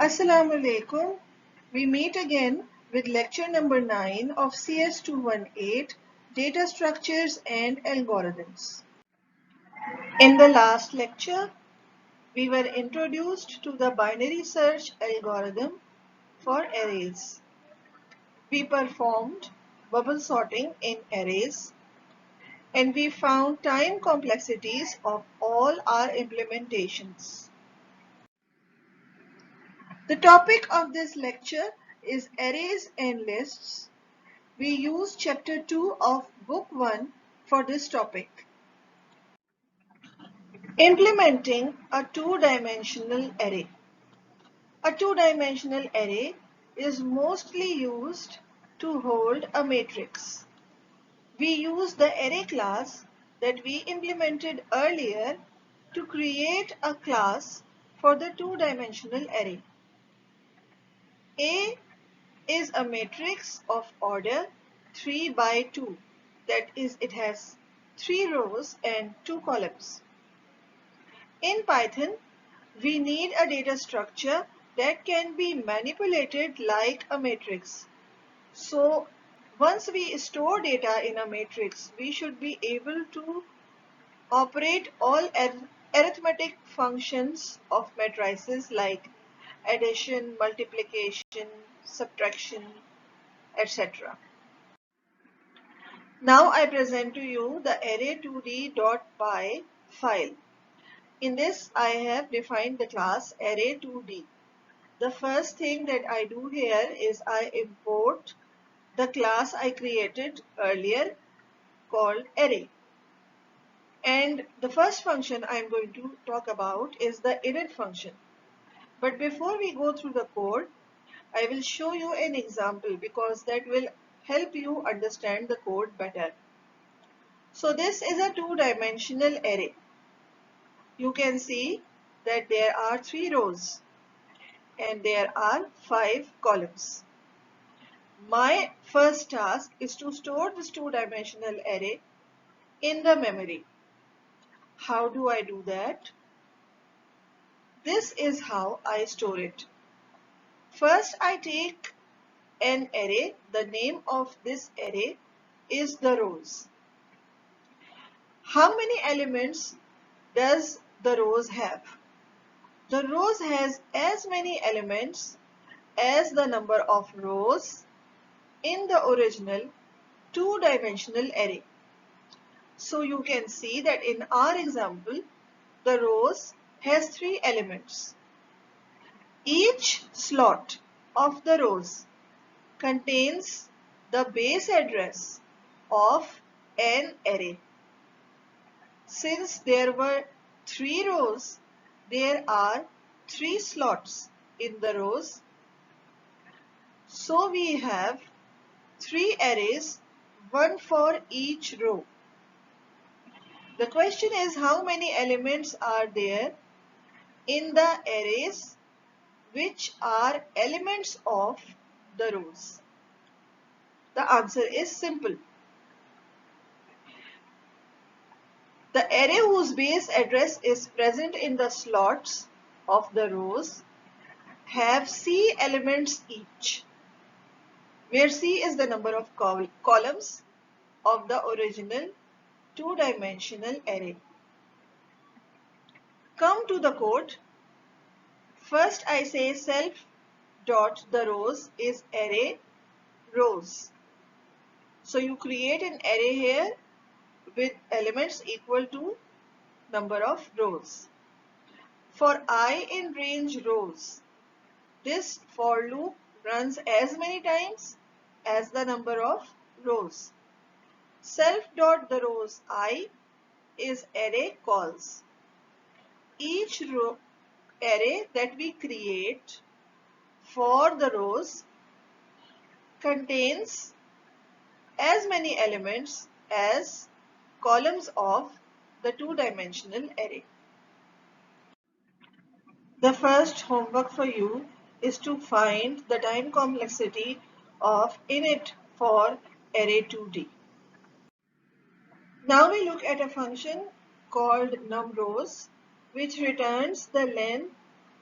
Assalamu alaikum. We meet again with lecture number 9 of CS218 Data Structures and Algorithms. In the last lecture, we were introduced to the binary search algorithm for arrays. We performed bubble sorting in arrays and we found time complexities of all our implementations. The topic of this lecture is arrays and lists. We use chapter 2 of book 1 for this topic. Implementing a two-dimensional array. A two-dimensional array is mostly used to hold a matrix. We use the array class that we implemented earlier to create a class for the two-dimensional array. A is a matrix of order 3 by 2. That is, it has 3 rows and 2 columns. In Python, we need a data structure that can be manipulated like a matrix. So, once we store data in a matrix, we should be able to operate all arithmetic functions of matrices like addition, multiplication, subtraction, etc. Now I present to you the array2d.py file. In this I have defined the class array2d. The first thing that I do here is I import the class I created earlier called array. And the first function I am going to talk about is the init function. But before we go through the code, I will show you an example because that will help you understand the code better. So this is a two-dimensional array. You can see that there are 3 rows and there are 5 columns. My first task is to store this two-dimensional array in the memory. How do I do that? This is how I store it. First I take an array. The name of this array is the rows. How many elements does the rows have? The rows has as many elements as the number of rows in the original two-dimensional array. So you can see that in our example, the rows has 3 elements. Each slot of the rows contains the base address of an array. Since there were 3 rows, there are 3 slots in the rows. So we have 3 arrays, one for each row. The question is how many elements are there in the arrays which are elements of the rows? The answer is simple. The array whose base address is present in the slots of the rows have C elements each, where C is the number of columns of the original two-dimensional array. Come to the code. First I say self dot the rows is array rows. So you create an array here with elements equal to number of rows. For I in range rows, this for loop runs as many times as the number of rows. Self dot the rows I is array calls. Each row array that we create for the rows contains as many elements as columns of the two-dimensional array. The first homework for you is to find the time complexity of init for array2d. Now we look at a function called NumRows which returns the length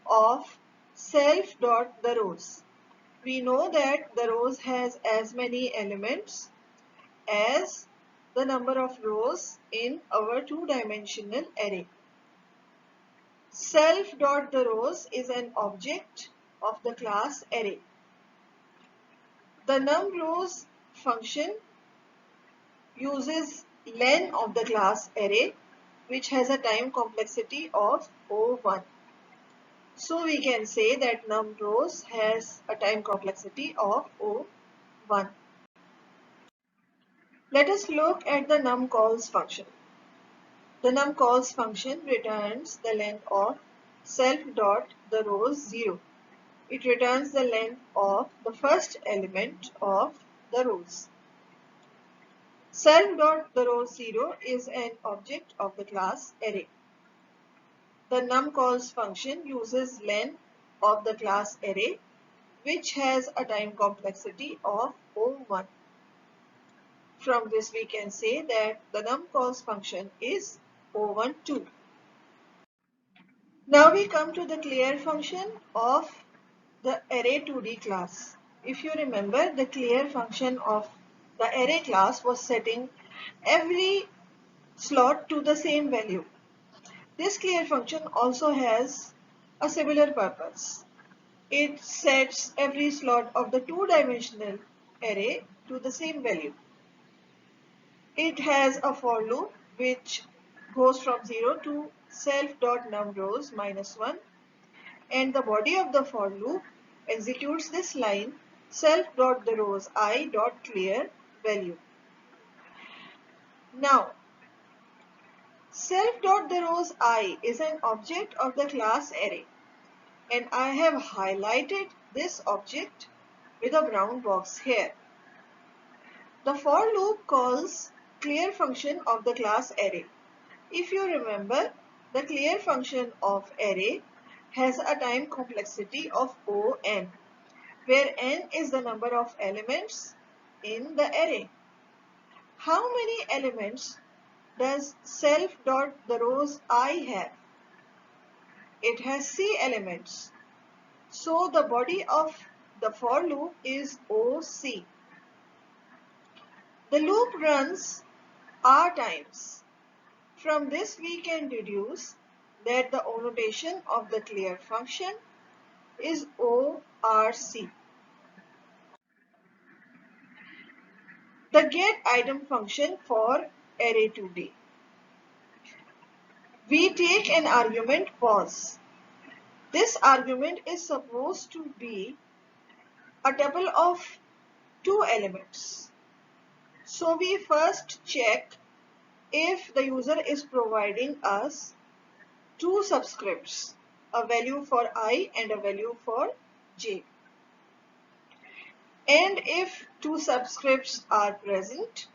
of self dot the rows. We know that the rows has as many elements as the number of rows in our two-dimensional array. Self dot the rows is an object of the class array. The NumRows function uses len of the class array, which has a time complexity of O1. So we can say that NumRows has a time complexity of O1. Let us look at the numCalls function. The numCalls function returns the length of self dot the rows 0. It returns the length of the first element of the rows. Self dot the row 0 is an object of the class array. The numCalls function uses len of the class array, which has a time complexity of O1. From this we can say that the numCalls function is O1 too. Now we come to the clear function of the array2D class. If you remember, the clear function of the array class was setting every slot to the same value. This clear function also has a similar purpose. It sets every slot of the two-dimensional array to the same value. It has a for loop which goes from 0 to self.numRows -1, and the body of the for loop executes this line self.theRows I.clear value. Now, self.theRows I is an object of the class array, and I have highlighted this object with a brown box here. The for loop calls clear function of the class array. If you remember, the clear function of array has a time complexity of O(n), where n is the number of elements in the array. How many elements does self.theRows I have? It has C elements. So the body of the for loop is OC. The loop runs R times. From this we can deduce that the notation of the clear function is ORC. The getItem function for array2D. We take an argument pos. This argument is supposed to be a tuple of two elements. So we first check if the user is providing us two subscripts, a value for I and a value for j. And if two subscripts are present,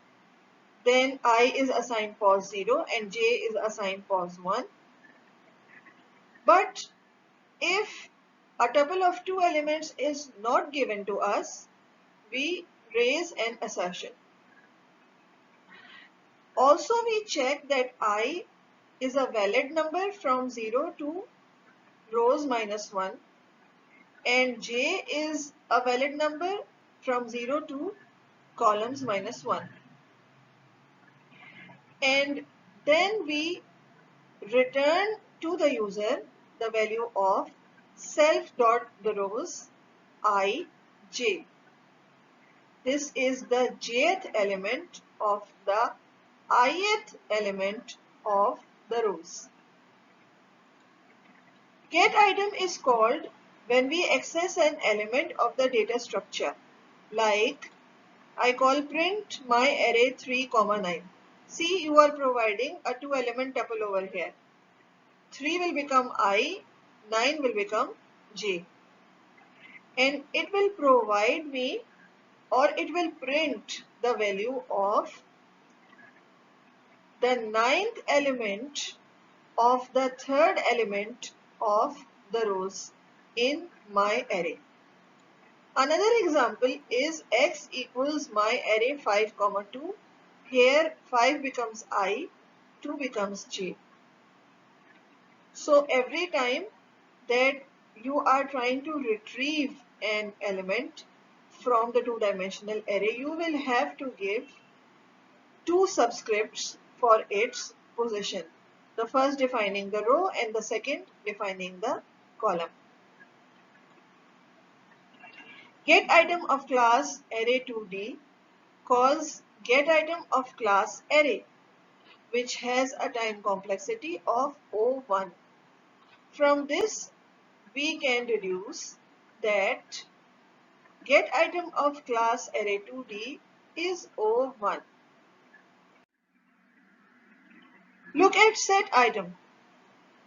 then I is assigned pos 0 and j is assigned pos 1. But if a tuple of two elements is not given to us, we raise an assertion. Also, we check that I is a valid number from 0 to rows -1 and j is a valid number from 0 to columns -1. And then we return to the user the value of self.theRows I j. This is the jth element of the ith element of the rows. GetItem is called when we access an element of the data structure, like I call print my array 3, 9. See, you are providing a two element tuple over here. 3 will become I, 9 will become j. And it will provide me, or it will print the value of the 9th element of the 3rd element of the rows in my array. Another example is x equals my array 5, 2. Here 5 becomes I, 2 becomes j. So every time that you are trying to retrieve an element from the two-dimensional array, you will have to give two subscripts for its position. The first defining the row and the second defining the column. GetItem of class array2d calls GetItem of class array, which has a time complexity of O1. From this, we can deduce that GetItem of class array2d is O1. Look at setItem.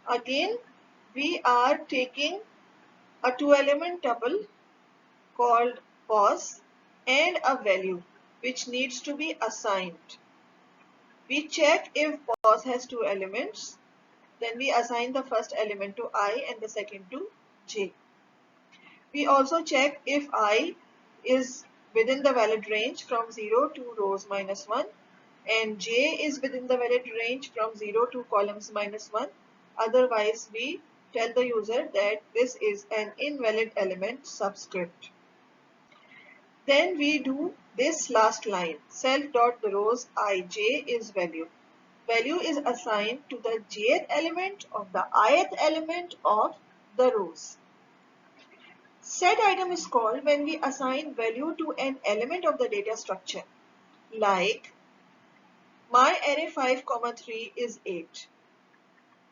Again, we are taking a two-element tuple called pos and a value which needs to be assigned. We check if pos has two elements, then we assign the first element to I and the second to j. We also check if I is within the valid range from 0 to rows minus 1 and j is within the valid range from 0 to columns minus 1. Otherwise, we tell the user that this is an invalid element subscript. Then we do this last line, self.therOws ij is value. Value is assigned to the jth element of the ith element of the rows. SetItem is called when we assign value to an element of the data structure, like my array 5, 3 is 8.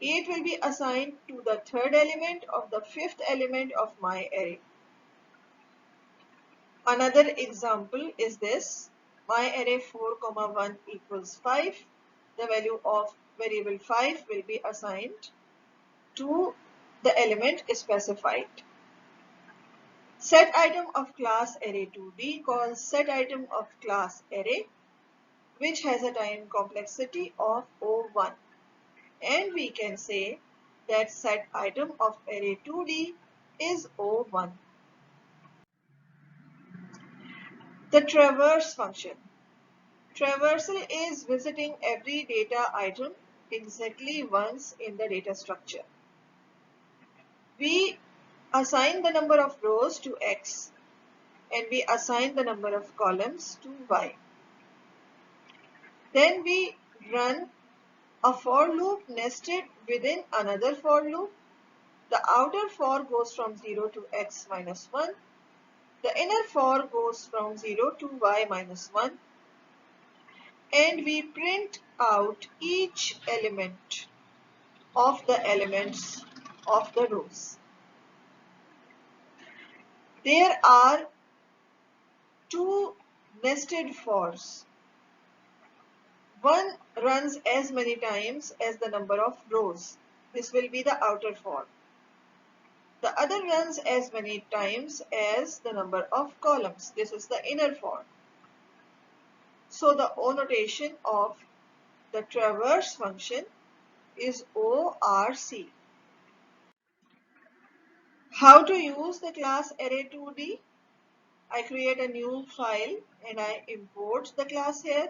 8 will be assigned to the third element of the fifth element of my array. Another example is this, my array 4, 1 equals 5. The value of variable 5 will be assigned to the element specified. SetItem of class array2d calls SetItem of class array, which has a time complexity of O1. And we can say that SetItem of array2d is O1. The traverse function. Traversal is visiting every data item exactly once in the data structure. We assign the number of rows to x and we assign the number of columns to y. Then we run a for loop nested within another for loop. The outer for goes from 0 to x minus 1. The inner for goes from 0 to y minus 1. And we print out each element of the elements of the rows. There are two nested fors. One runs as many times as the number of rows. This will be the outer for. The other runs as many times as the number of columns. This is the inner for. So the O notation of the traverse function is ORC. How to use the class array2d? I create a new file and I import the class here.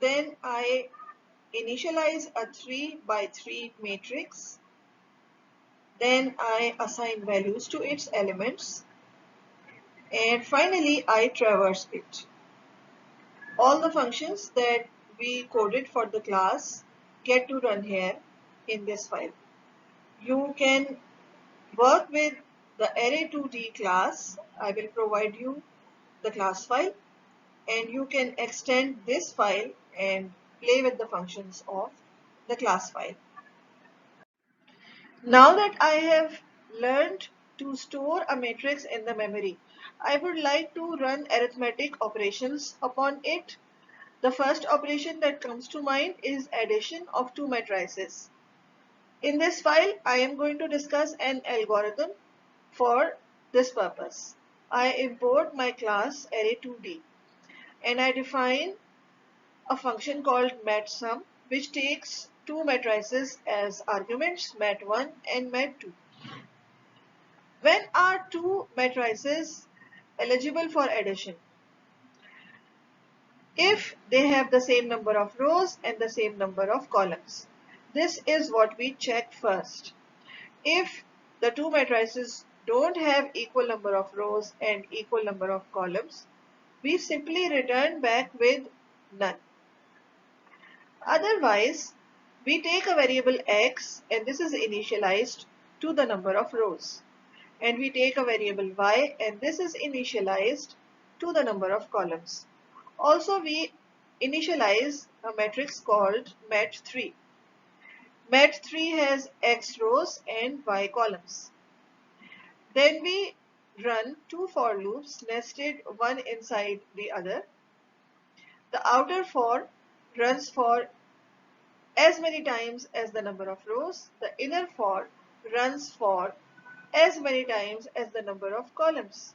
Then I initialize a 3 by 3 matrix. Then I assign values to its elements. And finally, I traverse it. All the functions that we coded for the class get to run here in this file. You can work with the array2d class. I will provide you the class file and you can extend this file and play with the functions of the class file. Now that I have learned to store a matrix in the memory, I would like to run arithmetic operations upon it. The first operation that comes to mind is addition of two matrices. In this file, I am going to discuss an algorithm for this purpose. I import my class array2d and I define a function called matsum, which takes two matrices as arguments, mat1 and mat2. When are two matrices eligible for addition? If they have the same number of rows and the same number of columns. This is what we check first. If the two matrices don't have equal number of rows and equal number of columns, we simply return back with none. Otherwise, we take a variable x and this is initialized to the number of rows. And we take a variable y and this is initialized to the number of columns. Also, we initialize a matrix called mat3. Mat3 has x rows and y columns. Then we run two for loops nested one inside the other. The outer for runs for as many times as the number of rows. The inner for runs for as many times as the number of columns.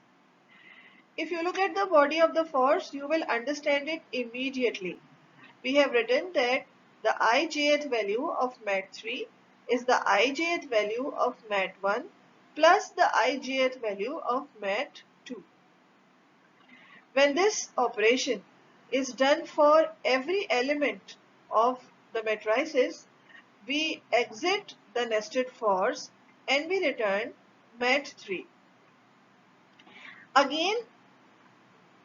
If you look at the body of the fors, you will understand it immediately. We have written that the ijth value of mat3 is the ijth value of mat1 plus the ijth value of mat2. When this operation is done for every element of the matrices, we exit the nested fors and we return mat3. Again,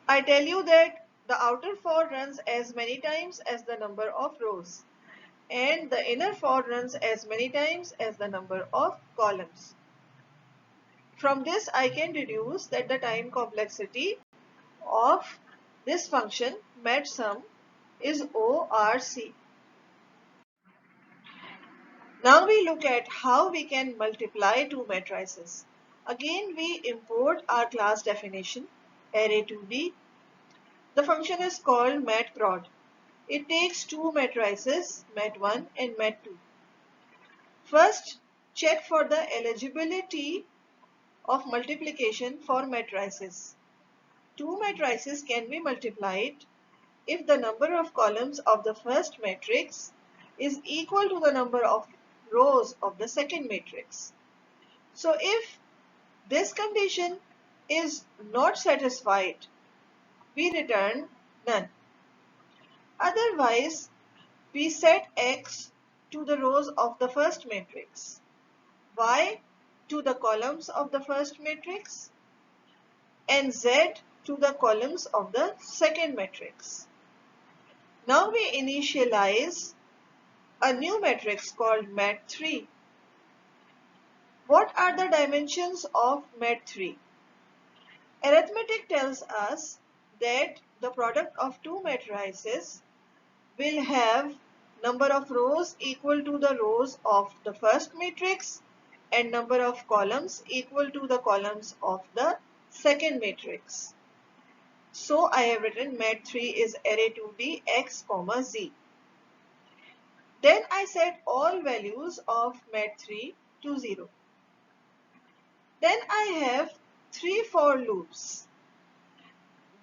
I tell you that the outer for runs as many times as the number of rows and the inner for runs as many times as the number of columns. From this I can deduce that the time complexity of this function matsum is ORC. Now we look at how we can multiply two matrices. Again we import our class definition array2d. The function is called matprod. It takes two matrices mat1 and mat2. First, check for the eligibility of multiplication for matrices. Two matrices can be multiplied if the number of columns of the first matrix is equal to the number of rows of the second matrix. So if this condition is not satisfied, we return none. Otherwise, we set x to the rows of the first matrix, y to the columns of the first matrix, and z to the columns of the second matrix. Now we initialize a new matrix called mat3. What are the dimensions of mat3? Arithmetic tells us that the product of two matrices will have number of rows equal to the rows of the first matrix and number of columns equal to the columns of the second matrix. So I have written mat3 is array2d x, z. Then I set all values of mat3 to 0. Then I have three for loops.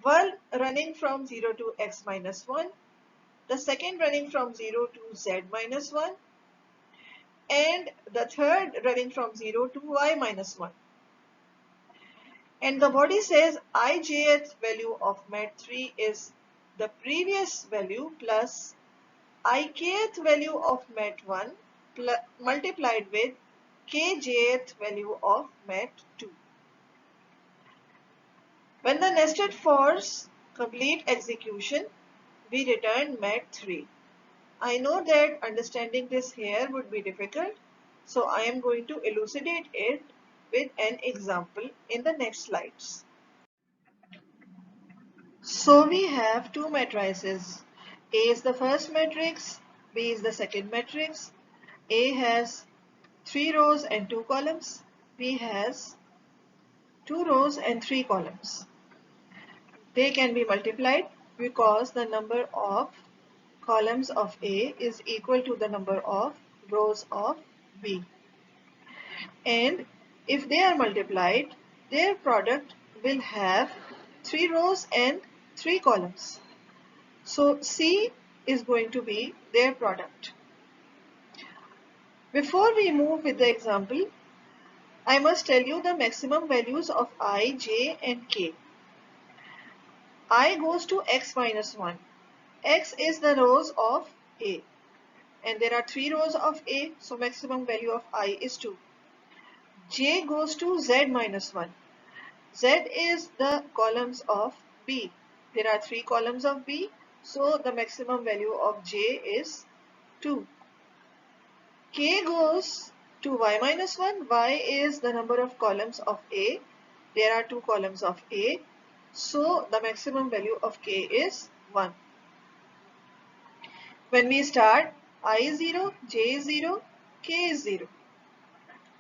One running from 0 to x minus 1, the second running from 0 to z minus 1, and the third running from 0 to y minus 1. And the body says ijth value of mat3 is the previous value plus ikth value of mat1 multiplied with kjth value of mat2. When the nested fors complete execution, we return mat3. I know that understanding this here would be difficult, so I am going to elucidate it with an example in the next slides. So we have two matrices. A is the first matrix, B is the second matrix. A has 3 rows and 2 columns. B has 2 rows and 3 columns. They can be multiplied because the number of columns of A is equal to the number of rows of B. And if they are multiplied, their product will have 3 rows and 3 columns. So C is going to be their product. Before we move with the example, I must tell you the maximum values of I, J and K. I goes to x minus 1. X is the rows of A. And there are 3 rows of A, so maximum value of I is 2. j goes to z minus 1. Z is the columns of B. There are 3 columns of B, so the maximum value of j is 2. K goes to y minus 1. Y is the number of columns of A. There are 2 columns of A, so the maximum value of k is 1. When we start, I is 0, j is 0, k is 0.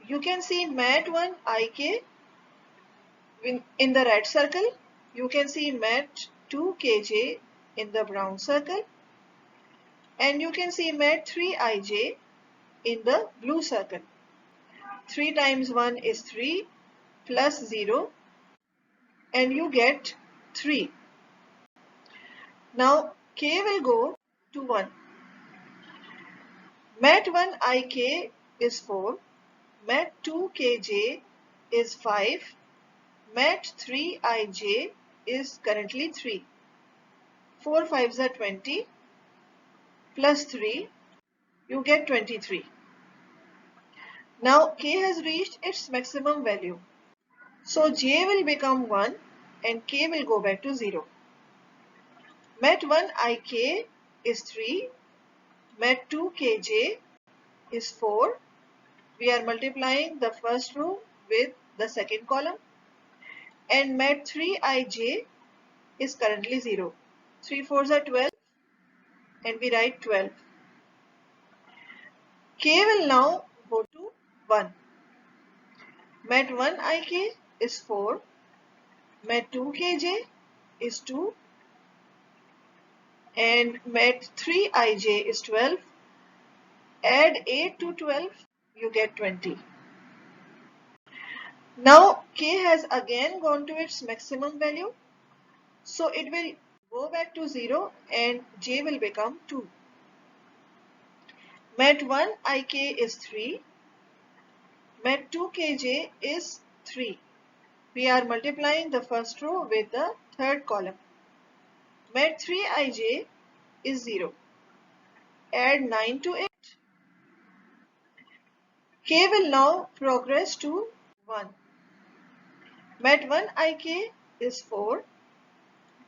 You can see mat1 ik in the red circle. You can see mat2 kj in the brown circle. And you can see mat3 ij in the blue circle. 3 times 1 is 3 plus 0 and you get 3. Now k will go to 1. Mat1 ik is 4. Mat2 kj is 5. Mat3 ij is currently 3. 4 5s are 20 plus 3, you get 23. Now k has reached its maximum value. So j will become 1 and k will go back to 0. Mat1 ik is 3. Mat2 kj is 4. We are multiplying the first row with the second column. And mat3 ij is currently 0. 3 4s are 12 and we write 12. K will now go to 1. Mat1 ik is 4. Mat2 kj is 2. And mat3 ij is 12. Add 8 to 12, you get 20. Now k has again gone to its maximum value. So it will go back to 0 and j will become 2. Mat1 ik is 3. Mat2 kj is 3. We are multiplying the first row with the third column. Mat3 ij is 0. Add 9 to it. K will now progress to 1. Mat1 ik is 4.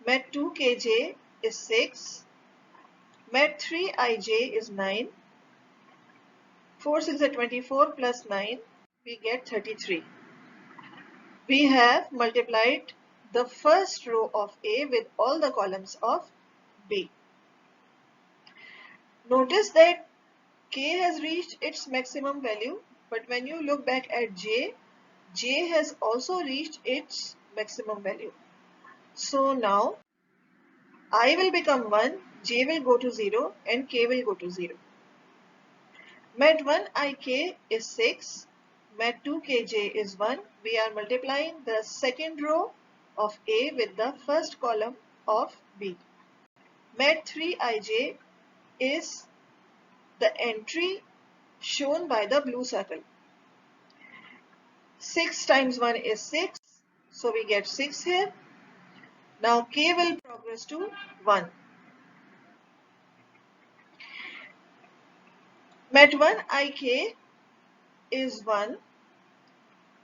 Mat2 kj is 6. Mat3 ij is 9. 4 6 are 24 plus 9, we get 33. We have multiplied the first row of A with all the columns of B. Notice that K has reached its maximum value, but when you look back at J, J has also reached its maximum value. So now I will become 1, J will go to 0 and K will go to 0. Mat1 ik is 6. Mat2 kj is 1. We are multiplying the second row of A with the first column of B. Mat3 ij is the entry shown by the blue circle. 6 times 1 is 6. So we get 6 here. Now k will progress to 1. Mat1 ik is 1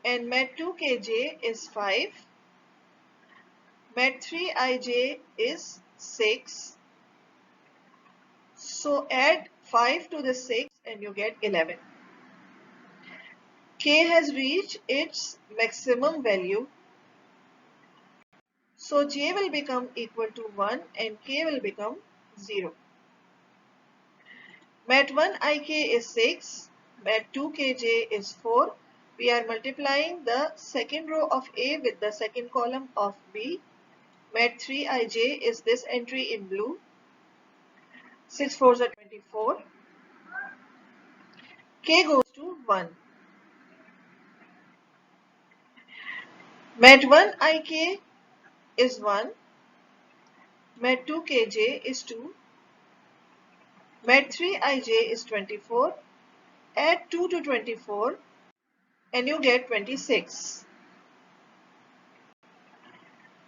and mat2 kj is 5. Mat3 ij is 6. So add 5 to the 6 and you get 11. K has reached its maximum value. So j will become equal to 1 and k will become 0. Mat1 ik is 6. Mat2 kj is 4. We are multiplying the second row of A with the second column of B. Mat3 ij is this entry in blue. 6 4s are 24. K goes to 1. Mat1 ik is 1. Mat2 kj is 2. Mat3 ij is 24. Add 2 to 24 and you get 26.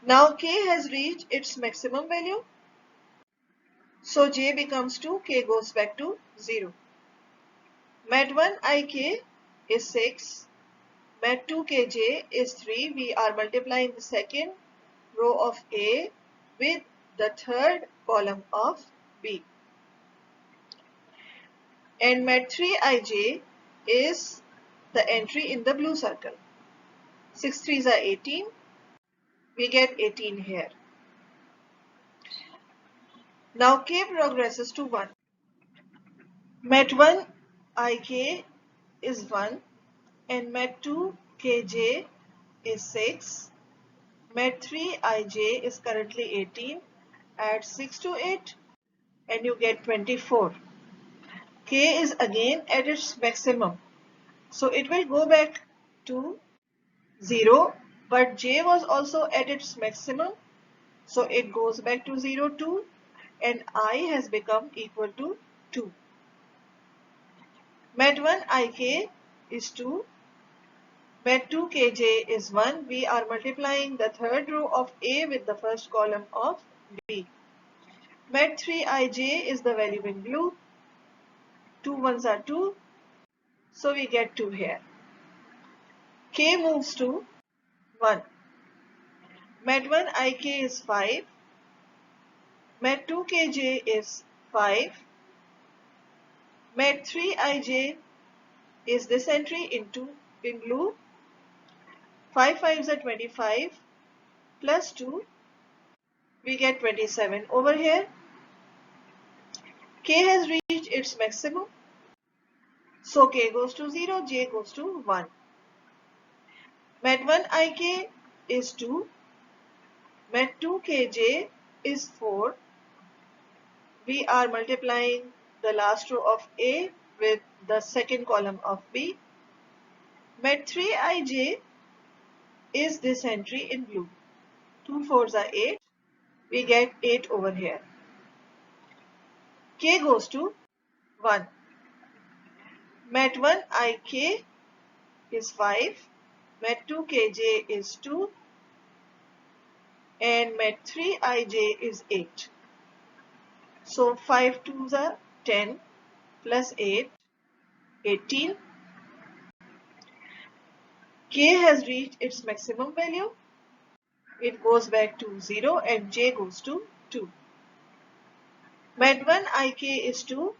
Now k has reached its maximum value. So j becomes 2, k goes back to 0. Mat1 ik is 6. Met 2kj is 3. We are multiplying the second row of A with the third column of B. And met 3ij is the entry in the blue circle. 6 3s are 18. We get 18 here. Now k progresses to 1. Met 1 ik is 1 and met 2 kj is 6. Met 3 ij is currently 18. Add 6 to it and you get 24. K is again at its maximum. So it will go back to 0, but J was also at its maximum. So it goes back to 0 too, and I has become equal to 2. Met 1 ik is 2. Met 2 kj is 1. We are multiplying the third row of A with the first column of B. Met 3 ij is the value in blue. 2 ones are 2. So we get 2 here. K moves to 1. Met 1 ik is 5. Met 2 kj is 5. Met 3 ij is this entry in blue. 5 5s are 25 plus 2. We get 27 over here. K has reached its maximum. So K goes to 0, J goes to 1. Met 1 ik is 2. Met 2 kj is 4. We are multiplying the last row of A with the second column of B. Met 3 ij is this entry in blue. 2 4s are 8. We get 8 over here. K goes to 1. Met 1 ik is 5. Met 2 kj is 2. And met 3 ij is 8. So 5 2s are 10 plus 8, 18. K has reached its maximum value. It goes back to 0 and J goes to 2. Met 1 ik is 2.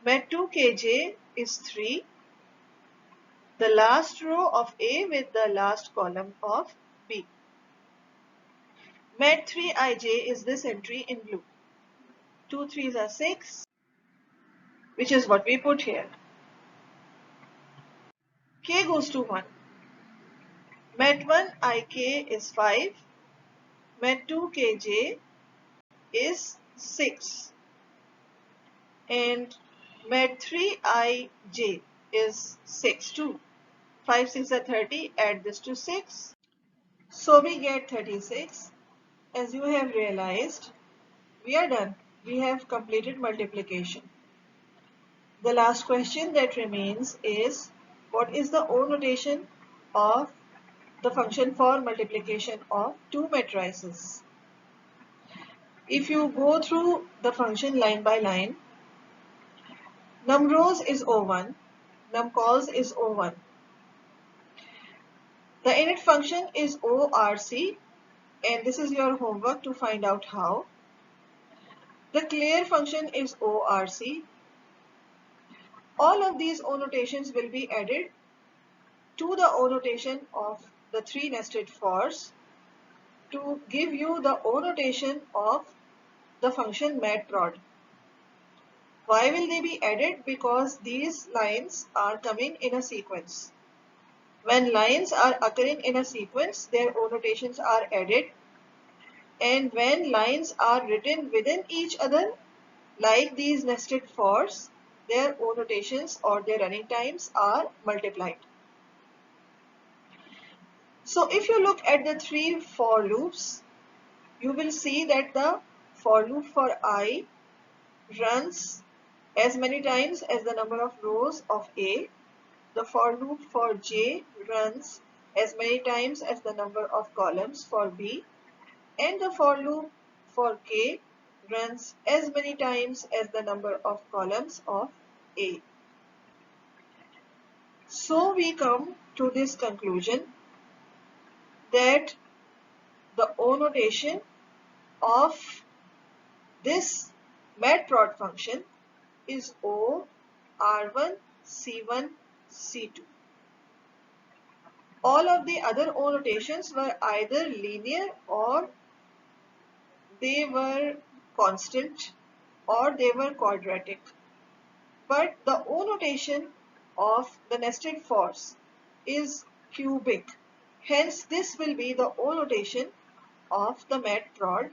Met 2 kj is 3. The last row of A with the last column of B. Met 3 ij is this entry in blue. 2 3s are 6, which is what we put here. K goes to 1. Met 1 ik is 5. Met 2 kj is 6. And met 3 ij is 6 too. 5 6 are 30. Add this to 6. So we get 36. As you have realized, we are done. We have completed multiplication. The last question that remains is, what is the O notation of the function for multiplication of two matrices? If you go through the function line by line, NumRows is O1, NumCalls is O1. The init function is ORC, and this is your homework to find out how. The clear function is ORC. All of these O notations will be added to the O notation of the three nested fors to give you the O notation of the function matprod. Why will they be added? Because these lines are coming in a sequence. When lines are occurring in a sequence, their O notations are added. And when lines are written within each other, like these nested fors, their O notations or their running times are multiplied. So if you look at the three for loops, you will see that the for loop for I runs as many times as the number of rows of A. The for loop for J runs as many times as the number of columns for B. And the for loop for K runs as many times as the number of columns of A. So we come to this conclusion that the O notation of this matprod function is O R1 C1 C2. All of the other O notations were either linear or they were constant or they were quadratic. But the O notation of the nested fors is cubic. Hence, this will be the O notation of the matprod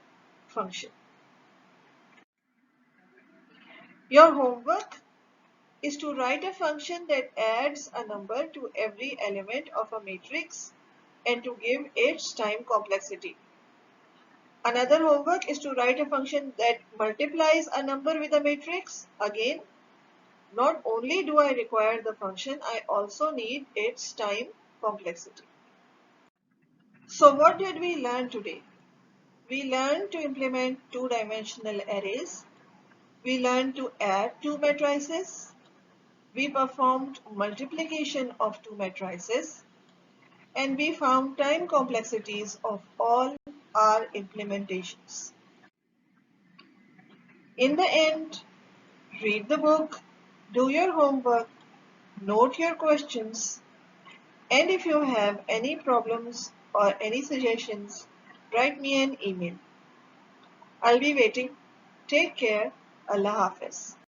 function. Your homework is to write a function that adds a number to every element of a matrix and to give its time complexity. Another homework is to write a function that multiplies a number with a matrix. Again, not only do I require the function, I also need its time complexity. So what did we learn today? We learned to implement two-dimensional arrays. We learned to add two matrices. We performed multiplication of two matrices. And we found time complexities of all our implementations. In the end, read the book, do your homework, note your questions, and if you have any problems or any suggestions, write me an email. I'll be waiting. Take care. Allah Hafiz.